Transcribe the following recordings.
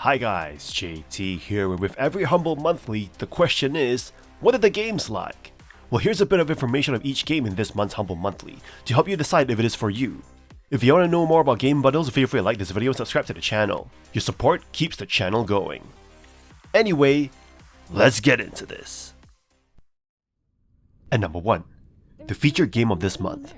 Hi guys, JT here, and with every Humble Monthly, the question is, what are the games like? Well, here's a bit of information of each game in this month's Humble Monthly, to help you decide if it is for you. If you want to know more about game bundles, feel free to like this video and subscribe to the channel. Your support keeps the channel going. Anyway, let's get into this. And number 1, the featured game of this month,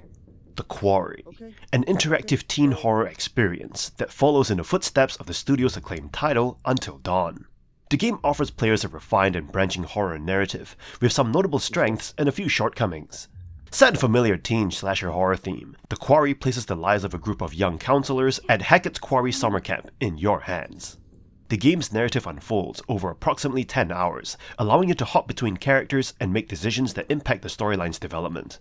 The Quarry, an interactive teen horror experience that follows in the footsteps of the studio's acclaimed title, Until Dawn. The game offers players a refined and branching horror narrative, with some notable strengths and a few shortcomings. Set in a familiar teen slasher horror theme, The Quarry places the lives of a group of young counselors at Hackett's Quarry summer camp in your hands. The game's narrative unfolds over approximately 10 hours, allowing you to hop between characters and make decisions that impact the storyline's development.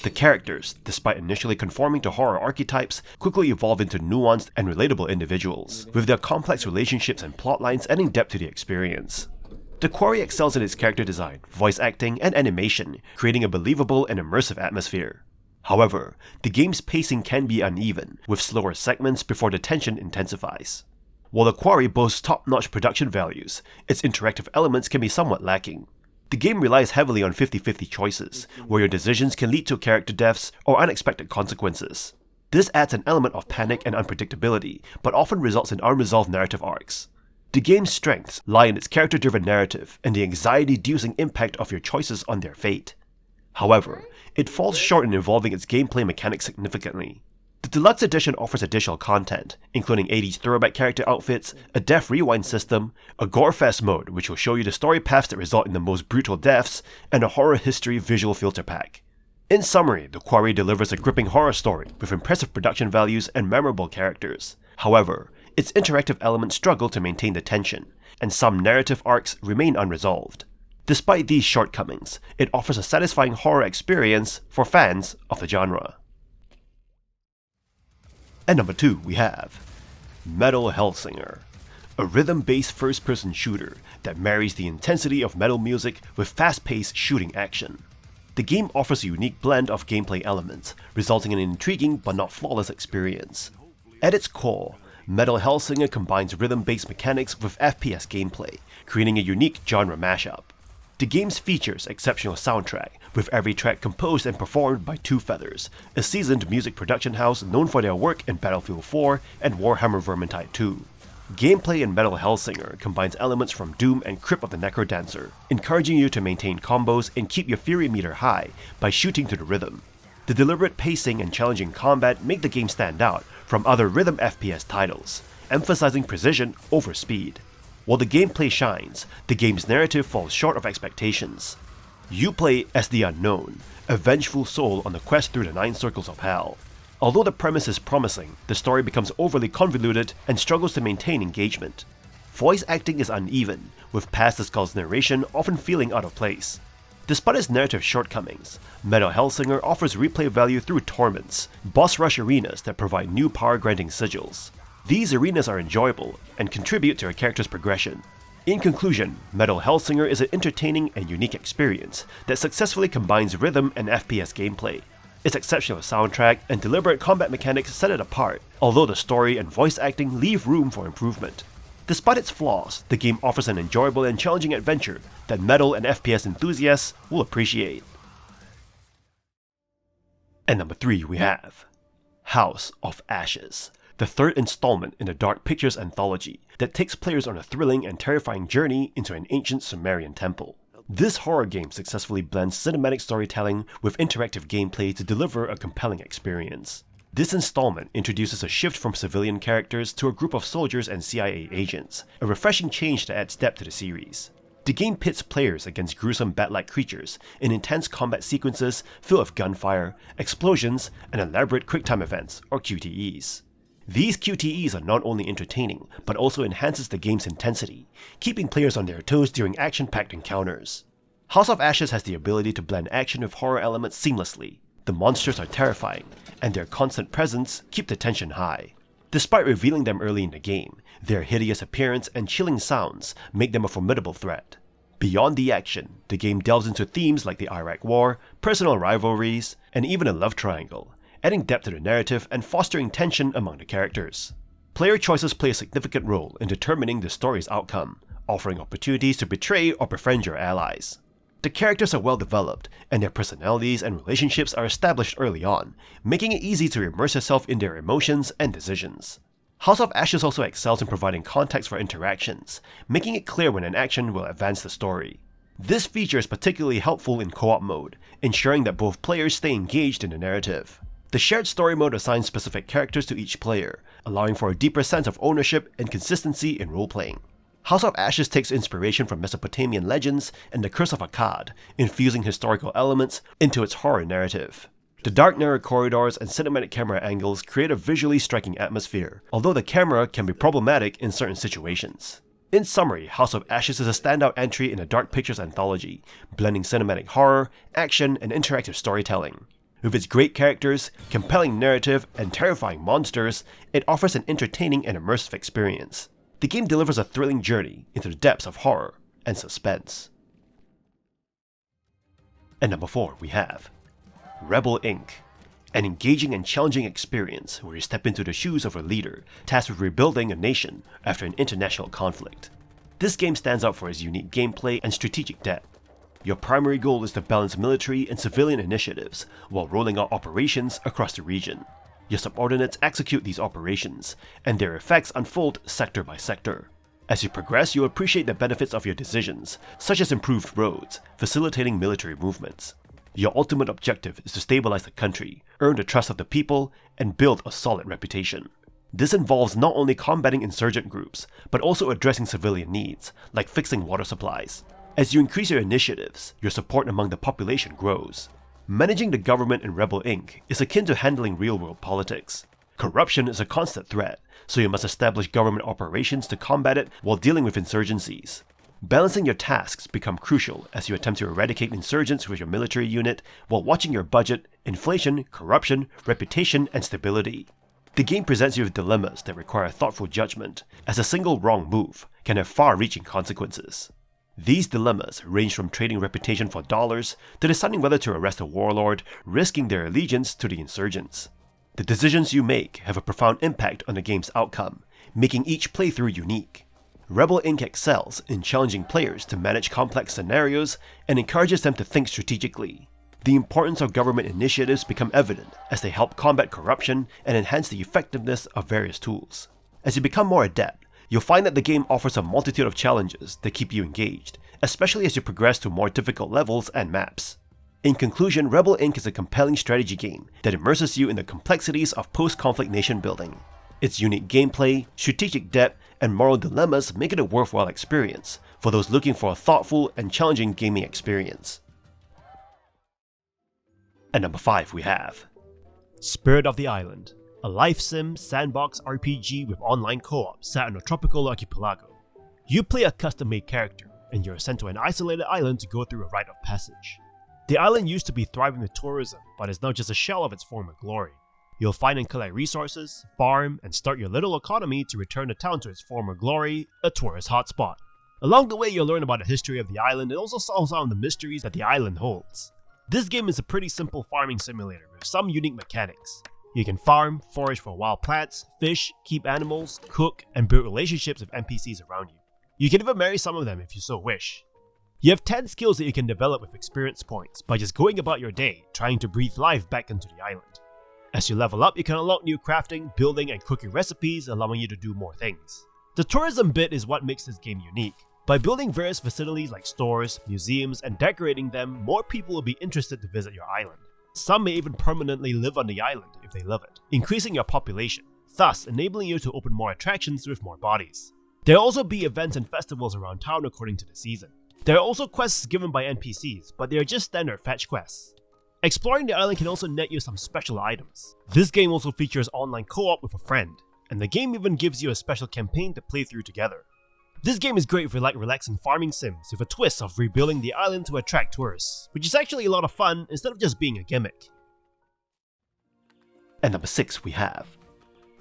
The characters, despite initially conforming to horror archetypes, quickly evolve into nuanced and relatable individuals, with their complex relationships and plotlines adding depth to the experience. The Quarry excels in its character design, voice acting, and animation, creating a believable and immersive atmosphere. However, the game's pacing can be uneven, with slower segments before the tension intensifies. While The Quarry boasts top-notch production values, its interactive elements can be somewhat lacking. The game relies heavily on 50-50 choices, where your decisions can lead to character deaths or unexpected consequences. This adds an element of panic and unpredictability, but often results in unresolved narrative arcs. The game's strengths lie in its character-driven narrative and the anxiety-inducing impact of your choices on their fate. However, it falls short in evolving its gameplay mechanics significantly. The Deluxe Edition offers additional content, including 80s throwback character outfits, a death rewind system, a Gorefest mode which will show you the story paths that result in the most brutal deaths, and a horror history visual filter pack. In summary, The Quarry delivers a gripping horror story with impressive production values and memorable characters. However, its interactive elements struggle to maintain the tension, and some narrative arcs remain unresolved. Despite these shortcomings, it offers a satisfying horror experience for fans of the genre. And number 2, we have Metal Hellsinger, a rhythm-based first-person shooter that marries the intensity of metal music with fast-paced shooting action. The game offers a unique blend of gameplay elements, resulting in an intriguing but not flawless experience. At its core, Metal Hellsinger combines rhythm-based mechanics with FPS gameplay, creating a unique genre mashup. The game features exceptional soundtrack, with every track composed and performed by Two Feathers, a seasoned music production house known for their work in Battlefield 4 and Warhammer Vermintide 2. Gameplay in Metal Hellsinger combines elements from Doom and Crypt of the Necrodancer, encouraging you to maintain combos and keep your fury meter high by shooting to the rhythm. The deliberate pacing and challenging combat make the game stand out from other rhythm FPS titles, emphasizing precision over speed. While the gameplay shines, the game's narrative falls short of expectations. You play as the Unknown, a vengeful soul on a quest through the 9 circles of hell. Although the premise is promising, the story becomes overly convoluted and struggles to maintain engagement. Voice acting is uneven, with Past the Skull's narration often feeling out of place. Despite its narrative shortcomings, Metal Hellsinger offers replay value through torments, boss rush arenas that provide new power-granting sigils. These arenas are enjoyable and contribute to a character's progression. In conclusion, Metal Hellsinger is an entertaining and unique experience that successfully combines rhythm and FPS gameplay. Its exceptional soundtrack and deliberate combat mechanics set it apart, although the story and voice acting leave room for improvement. Despite its flaws, the game offers an enjoyable and challenging adventure that metal and FPS enthusiasts will appreciate. And number 3, we have House of Ashes, the third installment in the Dark Pictures Anthology that takes players on a thrilling and terrifying journey into an ancient Sumerian temple. This horror game successfully blends cinematic storytelling with interactive gameplay to deliver a compelling experience. This installment introduces a shift from civilian characters to a group of soldiers and CIA agents, a refreshing change that adds depth to the series. The game pits players against gruesome bat-like creatures in intense combat sequences filled with gunfire, explosions, and elaborate quick-time events, or QTEs. These QTEs are not only entertaining, but also enhances the game's intensity, keeping players on their toes during action-packed encounters. House of Ashes has the ability to blend action with horror elements seamlessly. The monsters are terrifying, and their constant presence keep the tension high. Despite revealing them early in the game, their hideous appearance and chilling sounds make them a formidable threat. Beyond the action, the game delves into themes like the Iraq War, personal rivalries, and even a love triangle, adding depth to the narrative and fostering tension among the characters. Player choices play a significant role in determining the story's outcome, offering opportunities to betray or befriend your allies. The characters are well developed, and their personalities and relationships are established early on, making it easy to immerse yourself in their emotions and decisions. House of Ashes also excels in providing context for interactions, making it clear when an action will advance the story. This feature is particularly helpful in co-op mode, ensuring that both players stay engaged in the narrative. The shared story mode assigns specific characters to each player, allowing for a deeper sense of ownership and consistency in role-playing. House of Ashes takes inspiration from Mesopotamian legends and the Curse of Akkad, infusing historical elements into its horror narrative. The dark narrow corridors and cinematic camera angles create a visually striking atmosphere, although the camera can be problematic in certain situations. In summary, House of Ashes is a standout entry in a Dark Pictures anthology, blending cinematic horror, action, and interactive storytelling. With its great characters, compelling narrative, and terrifying monsters, it offers an entertaining and immersive experience. The game delivers a thrilling journey into the depths of horror and suspense. And number 4 we have Rebel Inc., an engaging and challenging experience where you step into the shoes of a leader tasked with rebuilding a nation after an international conflict. This game stands out for its unique gameplay and strategic depth. Your primary goal is to balance military and civilian initiatives while rolling out operations across the region. Your subordinates execute these operations, and their effects unfold sector by sector. As you progress, you'll appreciate the benefits of your decisions, such as improved roads, facilitating military movements. Your ultimate objective is to stabilize the country, earn the trust of the people, and build a solid reputation. This involves not only combating insurgent groups, but also addressing civilian needs, like fixing water supplies. As you increase your initiatives, your support among the population grows. Managing the government in Rebel Inc. is akin to handling real-world politics. Corruption is a constant threat, so you must establish government operations to combat it while dealing with insurgencies. Balancing your tasks become crucial as you attempt to eradicate insurgents with your military unit while watching your budget, inflation, corruption, reputation, and stability. The game presents you with dilemmas that require thoughtful judgment, as a single wrong move can have far-reaching consequences. These dilemmas range from trading reputation for dollars to deciding whether to arrest a warlord, risking their allegiance to the insurgents. The decisions you make have a profound impact on the game's outcome, making each playthrough unique. Rebel Inc. excels in challenging players to manage complex scenarios and encourages them to think strategically. The importance of government initiatives become evident as they help combat corruption and enhance the effectiveness of various tools. As you become more adept, you'll find that the game offers a multitude of challenges that keep you engaged, especially as you progress to more difficult levels and maps. In conclusion, Rebel Inc. is a compelling strategy game that immerses you in the complexities of post-conflict nation building. Its unique gameplay, strategic depth, and moral dilemmas make it a worthwhile experience for those looking for a thoughtful and challenging gaming experience. And number 5 we have Spirit of the Island, a life sim sandbox RPG with online co-op set on a tropical archipelago. You play a custom-made character, and you're sent to an isolated island to go through a rite of passage. The island used to be thriving with tourism, but is now just a shell of its former glory. You'll find and collect resources, farm, and start your little economy to return the town to its former glory, a tourist hotspot. Along the way, you'll learn about the history of the island and also solve some of the mysteries that the island holds. This game is a pretty simple farming simulator with some unique mechanics. You can farm, forage for wild plants, fish, keep animals, cook, and build relationships with NPCs around you. You can even marry some of them if you so wish. You have 10 skills that you can develop with experience points by just going about your day, trying to breathe life back into the island. As you level up, you can unlock new crafting, building, and cooking recipes, allowing you to do more things. The tourism bit is what makes this game unique. By building various facilities like stores, museums, and decorating them, more people will be interested to visit your island. Some may even permanently live on the island if they love it, increasing your population, thus enabling you to open more attractions with more bodies. There will also be events and festivals around town according to the season. There are also quests given by NPCs, but they are just standard fetch quests. Exploring the island can also net you some special items. This game also features online co-op with a friend, and the game even gives you a special campaign to play through together. This game is great if you like relaxing farming sims with a twist of rebuilding the island to attract tourists, which is actually a lot of fun instead of just being a gimmick. And number 6 we have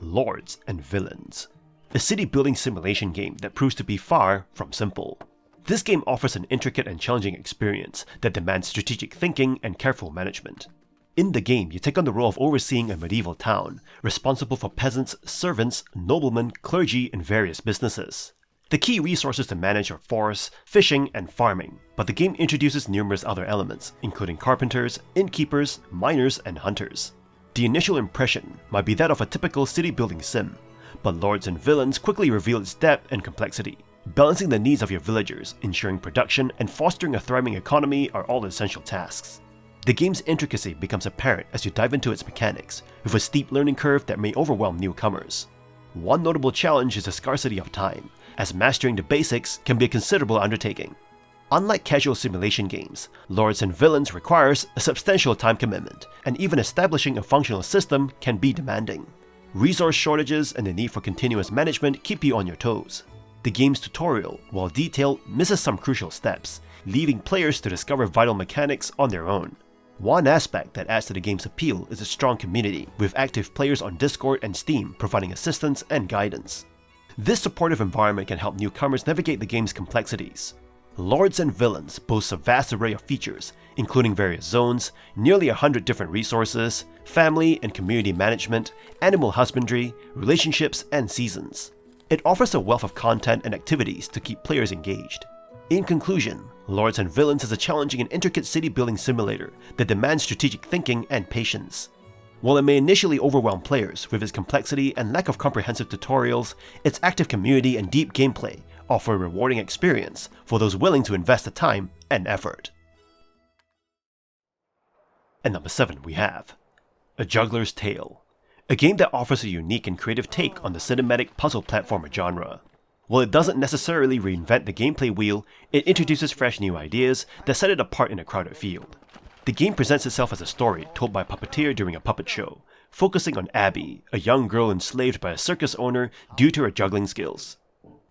Lords and Villeins, a city building simulation game that proves to be far from simple. This game offers an intricate and challenging experience that demands strategic thinking and careful management. In the game, you take on the role of overseeing a medieval town, responsible for peasants, servants, noblemen, clergy, and various businesses. The key resources to manage are forests, fishing, and farming, but the game introduces numerous other elements, including carpenters, innkeepers, miners, and hunters. The initial impression might be that of a typical city-building sim, but Lords and Villeins quickly reveal its depth and complexity. Balancing the needs of your villagers, ensuring production, and fostering a thriving economy are all essential tasks. The game's intricacy becomes apparent as you dive into its mechanics, with a steep learning curve that may overwhelm newcomers. One notable challenge is the scarcity of time, as mastering the basics can be a considerable undertaking. Unlike casual simulation games, Lords and Villeins requires a substantial time commitment, and even establishing a functional system can be demanding. Resource shortages and the need for continuous management keep you on your toes. The game's tutorial, while detailed, misses some crucial steps, leaving players to discover vital mechanics on their own. One aspect that adds to the game's appeal is a strong community, with active players on Discord and Steam providing assistance and guidance. This supportive environment can help newcomers navigate the game's complexities. Lords and Villeins boasts a vast array of features, including various zones, nearly 100 different resources, family and community management, animal husbandry, relationships, and seasons. It offers a wealth of content and activities to keep players engaged. In conclusion, Lords and Villeins is a challenging and intricate city-building simulator that demands strategic thinking and patience. While it may initially overwhelm players with its complexity and lack of comprehensive tutorials, its active community and deep gameplay offer a rewarding experience for those willing to invest the time and effort. And number 7 we have A Juggler's Tale, a game that offers a unique and creative take on the cinematic puzzle platformer genre. While it doesn't necessarily reinvent the gameplay wheel, it introduces fresh new ideas that set it apart in a crowded field. The game presents itself as a story told by a puppeteer during a puppet show, focusing on Abby, a young girl enslaved by a circus owner due to her juggling skills.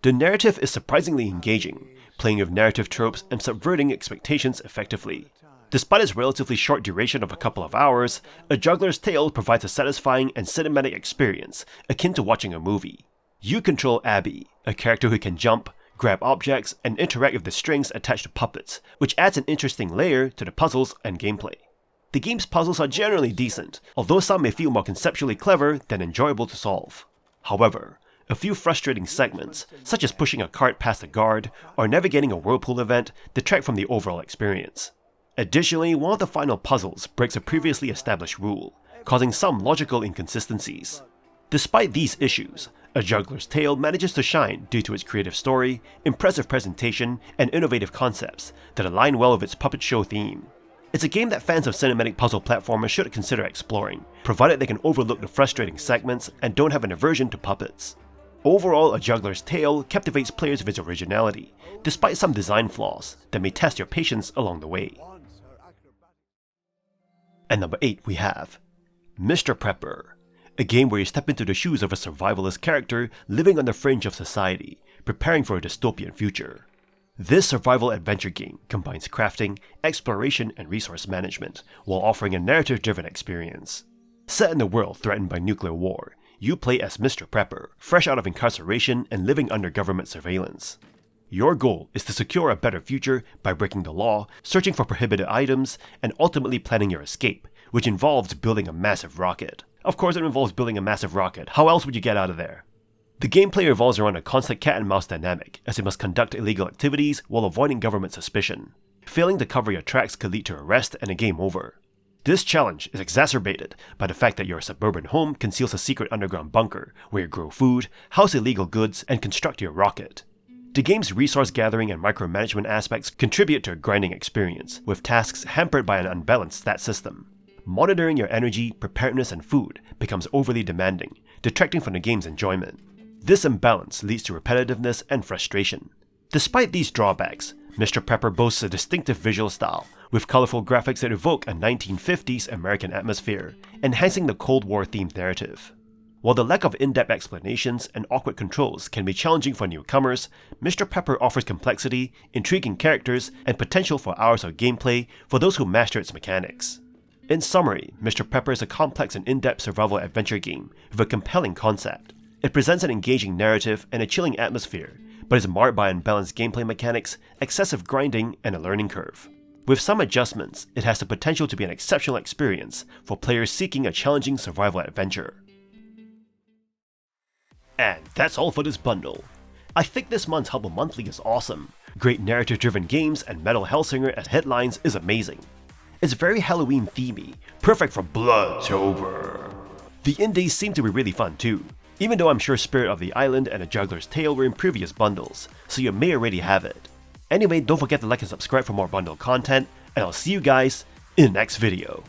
The narrative is surprisingly engaging, playing with narrative tropes and subverting expectations effectively. Despite its relatively short duration of a couple of hours, A Juggler's Tale provides a satisfying and cinematic experience akin to watching a movie. You control Abby, a character who can jump, grab objects, and interact with the strings attached to puppets, which adds an interesting layer to the puzzles and gameplay. The game's puzzles are generally decent, although some may feel more conceptually clever than enjoyable to solve. However, a few frustrating segments, such as pushing a cart past a guard or navigating a whirlpool event, detract from the overall experience. Additionally, one of the final puzzles breaks a previously established rule, causing some logical inconsistencies. Despite these issues, A Juggler's Tale manages to shine due to its creative story, impressive presentation, and innovative concepts that align well with its puppet show theme. It's a game that fans of cinematic puzzle platformers should consider exploring, provided they can overlook the frustrating segments and don't have an aversion to puppets. Overall, A Juggler's Tale captivates players with its originality, despite some design flaws that may test your patience along the way. And number 8 we have Mr. Prepper, a game where you step into the shoes of a survivalist character living on the fringe of society, preparing for a dystopian future. This survival adventure game combines crafting, exploration, and resource management, while offering a narrative-driven experience. Set in a world threatened by nuclear war, you play as Mr. Prepper, fresh out of incarceration and living under government surveillance. Your goal is to secure a better future by breaking the law, searching for prohibited items, and ultimately planning your escape, which involves building a massive rocket. Of course it involves building a massive rocket, how else would you get out of there? The gameplay revolves around a constant cat and mouse dynamic, as you must conduct illegal activities while avoiding government suspicion. Failing to cover your tracks could lead to arrest and a game over. This challenge is exacerbated by the fact that your suburban home conceals a secret underground bunker where you grow food, house illegal goods, and construct your rocket. The game's resource gathering and micromanagement aspects contribute to a grinding experience, with tasks hampered by an unbalanced stat system. Monitoring your energy, preparedness, and food becomes overly demanding, detracting from the game's enjoyment. This imbalance leads to repetitiveness and frustration. Despite these drawbacks, Mr. Prepper boasts a distinctive visual style, with colorful graphics that evoke a 1950s American atmosphere, enhancing the Cold War-themed narrative. While the lack of in-depth explanations and awkward controls can be challenging for newcomers, Mr. Prepper offers complexity, intriguing characters, and potential for hours of gameplay for those who master its mechanics. In summary, Mr. Prepper is a complex and in-depth survival adventure game with a compelling concept. It presents an engaging narrative and a chilling atmosphere, but is marred by unbalanced gameplay mechanics, excessive grinding, and a learning curve. With some adjustments, it has the potential to be an exceptional experience for players seeking a challenging survival adventure. And that's all for this bundle. I think this month's Humble Monthly is awesome. Great narrative-driven games and Metal Hellsinger as headlines is amazing. It's very Halloween-themey, perfect for Bloodtober. The indies seem to be really fun too, even though I'm sure Spirit of the Island and A Juggler's Tale were in previous bundles, so you may already have it. Anyway, don't forget to like and subscribe for more bundle content, and I'll see you guys in the next video.